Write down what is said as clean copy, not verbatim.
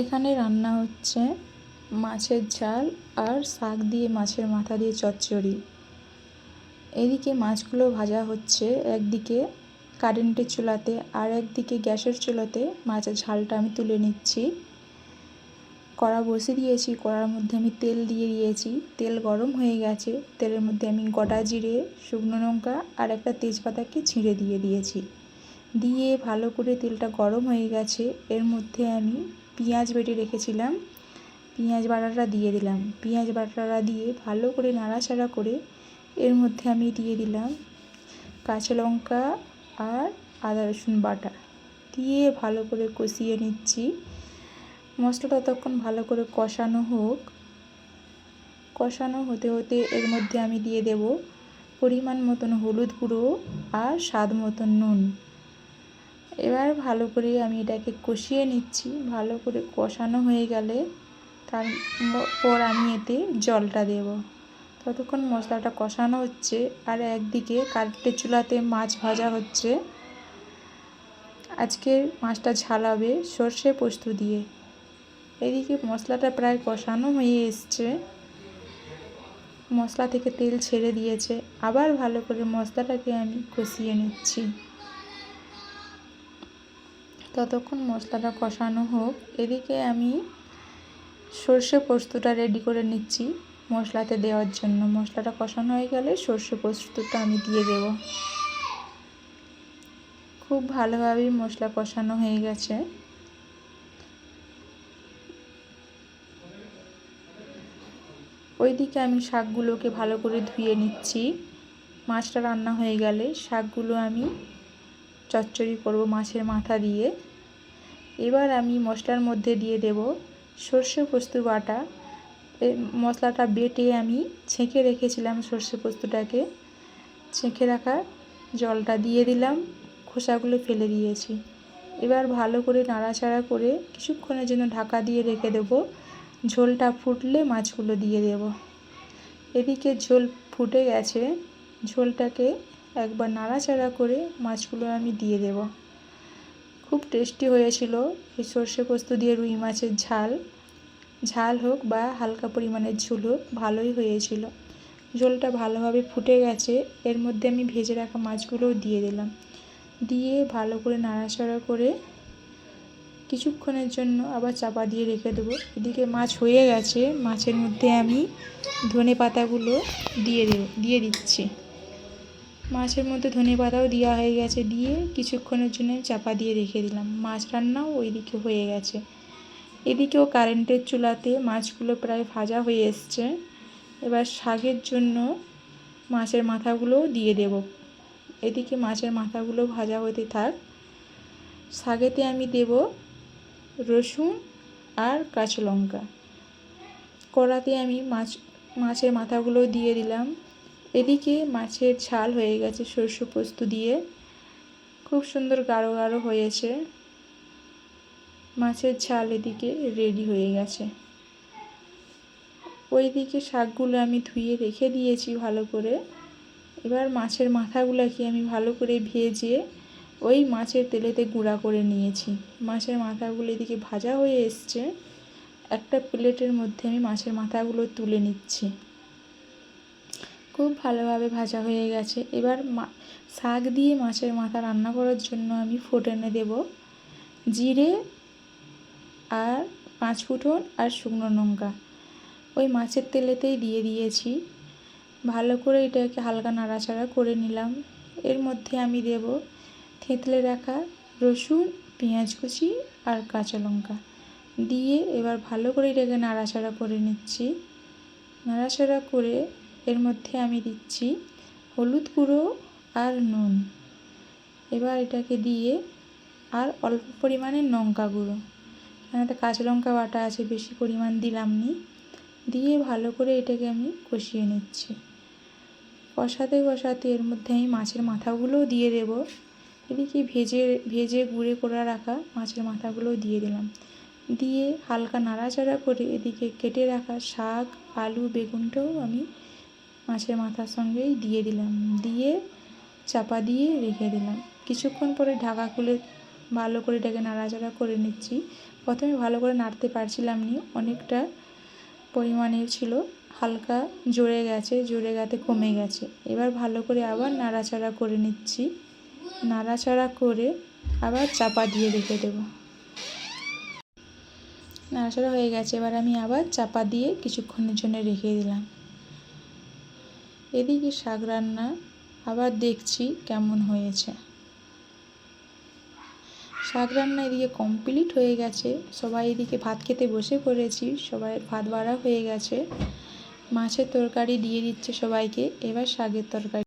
এখানে রান্না হচ্ছে মাছের ঝাল আর শাক দিয়ে মাছের মাথা দিয়ে চচ্চড়ি। এদিকে মাছগুলো ভাজা হচ্ছে একদিকে কারেন্টের চুলাতে, আর একদিকে গ্যাসের চুলাতে মাছের ঝালটা আমি তুলে নিচ্ছি। কড়া বসিয়ে দিয়েছি, কড়ার মধ্যে আমি তেল দিয়ে দিয়েছি। তেল গরম হয়ে গেছে, তেলের মধ্যে আমি গোটা জিরে, শুকনো লঙ্কা আর একটা তেজপাতাকে ছিঁড়ে দিয়ে দিয়েছি। দিয়ে ভালো করে তেলটা গরম হয়ে গেছে, এর মধ্যে আমি পেঁয়াজ বেটে রেখেছিলাম, পেঁয়াজ বাটাটা দিয়ে দিলাম। পেঁয়াজ বাটাটা দিয়ে ভালো করে নাড়াচাড়া করে এর মধ্যে আমি দিয়ে দিলাম কাঁচা লঙ্কা আর আদা রসুন বাটা, দিয়ে ভালো করে কষিয়ে নিচ্ছি। মশলাটা ততক্ষণ ভালো করে কষানো হোক। কষানো হতে হতে এর মধ্যে আমি দিয়ে দেব পরিমাণ মতন হলুদ গুঁড়ো আর স্বাদ মতন নুন। এবার ভালো করে আমি এটাকে কষিয়ে নিচ্ছি। ভালো করে কষানো হয়ে গেলে তারপর আমি এতে জলটা দেব। ততক্ষণ মশলাটা কষানো হচ্ছে, আর একদিকে কারেন্টের চুলাতে মাছ ভাজা হচ্ছে। আজকে মাছটা ঝাল হবে সর্ষে পোস্ত দিয়ে। এদিকে মশলাটা প্রায় কষানো হয়ে এসছে, মশলা থেকে তেল ছেড়ে দিয়েছে। আবার ভালো করে মশলাটাকে আমি কষিয়ে নিচ্ছি। ততক্ষণ মশলাটা কষানো হোক। এদিকে আমি সর্ষে পোস্তটা রেডি করে নিচ্ছি মশলাতে দেওয়ার জন্য। মশলাটা কষানো হয়ে গেলে সর্ষে পোস্তটা আমি দিয়ে দেব। খুব ভালোভাবেই মশলা কষানো হয়ে গেছে। ওইদিকে আমি শাকগুলোকে ভালো করে ধুয়ে নিচ্ছি। মাছটা রান্না হয়ে গেলে শাকগুলো আমি চচ্চড়ি করব মাছের মাথা দিয়ে। এবার আমি মশলার মধ্যে দিয়ে দেব সর্ষে পোস্ত বাটা। মশলাটা বেটে আমি ছেঁকে রেখেছিলাম, সর্ষে পোস্তটাকে ছেঁকে রাখা জলটা দিয়ে দিলাম, খোসাগুলো ফেলে দিয়েছি। এবার ভালো করে নাড়াচাড়া করে কিছুক্ষণের জন্য ঢাকা দিয়ে রেখে দেব। ঝোলটা ফুটলে মাছগুলো দিয়ে দেব। এদিকে ঝোল ফুটে গেছে, ঝোলটাকে একবার নাড়াচাড়া করে মাছগুলো আমি দিয়ে দেব। খুব টেস্টি হয়েছিল এই সর্ষে পোস্ত দিয়ে রুই মাছের ঝাল। ঝাল হোক বা হালকা পরিমাণের ঝোল হোক, ভালোই হয়েছিল। ঝোলটা ভালোভাবে ফুটে গেছে, এর মধ্যে আমি ভেজে রাখা মাছগুলোও দিয়ে দিলাম। দিয়ে ভালো করে নাড়াচাড়া করে কিছুক্ষণের জন্য আবার চাপা দিয়ে রেখে দেবো। এদিকে মাছ হয়ে গেছে, মাছের মধ্যে আমি ধনে পাতাগুলো দিয়ে দিচ্ছি। মাছের মধ্যে ধনে পাতাও দেওয়া হয়ে গেছে, দিয়ে কিছুক্ষণের জন্য চাপা দিয়ে রেখে দিলাম। মাছ রান্নাও ওইদিকে হয়ে গেছে। এদিকেও কারেন্টের চুলাতে মাছগুলো প্রায় ভাজা হয়ে এসছে। এবার শাকের জন্য মাছের মাথাগুলোও দিয়ে দেব। এদিকে মাছের মাথাগুলো ভাজা হতে থাক। শাকেতে আমি দেব রসুন আর কাঁচা লঙ্কা। কড়াতে আমি মাছের মাথাগুলো দিয়ে দিলাম। এদিকে মাছের ঝাল হয়ে গেছে সর্ষে পোস্ত দিয়ে, খুব সুন্দর গাঢ় গাঢ় হয়েছে। মাছের ঝাল এদিকে রেডি হয়ে গেছে। ওইদিকে শাকগুলো আমি ধুয়ে রেখে দিয়েছি ভালো করে। এবার মাছের মাথাগুলোকে আমি ভালো করে ভেজে ওই মাছের তেলেতে গুঁড়া করে নিয়েছি। মাছের মাথাগুলো এদিকে ভাজা হয়ে এসছে। একটা প্লেটের মধ্যে আমি মাছের মাথাগুলো তুলে নিচ্ছি। খুব ভালোভাবে ভাজা হয়ে গেছে। এবার শাক দিয়ে মাছের মাথা রান্না করার জন্য আমি ফোড়নে দেব জিরে আর 5 ফোঁড়ন আর শুকনো লঙ্কা। ওই মাছের তেলেতেই দিয়ে দিয়েছি। ভালো করে এটাকে হালকা নাড়াচাড়া করে নিলাম। এর মধ্যে আমি দেব থেঁতলে রাখা রসুন, পেঁয়াজ কুচি আর কাঁচা লঙ্কা দিয়ে এবার ভালো করে এটাকে নাড়াচাড়া করে নিচ্ছি। নাড়াচাড়া করে এর মধ্যে আমি দিচ্ছি হলুদ গুঁড়ো আর নুন। এবার এটাকে দিয়ে আর অল্প পরিমাণে লঙ্কা গুঁড়ো, এখানে কাঁচা লঙ্কা বাটা আছে, বেশি পরিমাণ দিলাম নি। দিয়ে ভালো করে এটাকে আমি কষিয়ে নিচ্ছি। কষাতে কষাতে এর মধ্যে আমি মাছের মাথাগুলোও দিয়ে দেব। এদিকে ভেজে গুঁড়ো করে রাখা মাছের মাথাগুলোও দিয়ে দিলাম। দিয়ে হালকা নাড়াচাড়া করে এদিকে কেটে রাখা শাক, আলু, বেগুনটাও আমি মাছের মাথার সঙ্গেই দিয়ে দিলাম। দিয়ে চাপা দিয়ে রেখে দিলাম। কিছুক্ষণ পরে ঢাকা খুলে ভালো করে এটাকে নাড়াচাড়া করে নিচ্ছি। প্রথমে ভালো করে নাড়তে পারছিলাম না, অনেকটা পরিমাণের ছিল, হালকা জড়ে গেছে কমে গেছে। এবার ভালো করে আবার নাড়াচাড়া করে নিচ্ছি। নাড়াচাড়া করে আবার চাপা দিয়ে রেখে দেব। নাড়াচাড়া হয়ে গেছে, এবার আমি আবার চাপা দিয়ে কিছুক্ষণের জন্য রেখে দিলাম। এদিকে শাক রান্না আবার দেখছি কেমন হয়েছে। শাক রান্না এদিকে কমপ্লিট হয়ে গেছে। সবাই এদিকে ভাত খেতে বসে পড়েছি, সবাই ভাত বাড়া হয়ে গেছে। মাছের তরকারি দিয়ে দিচ্ছে সবাইকে, এবার শাকের তরকারি।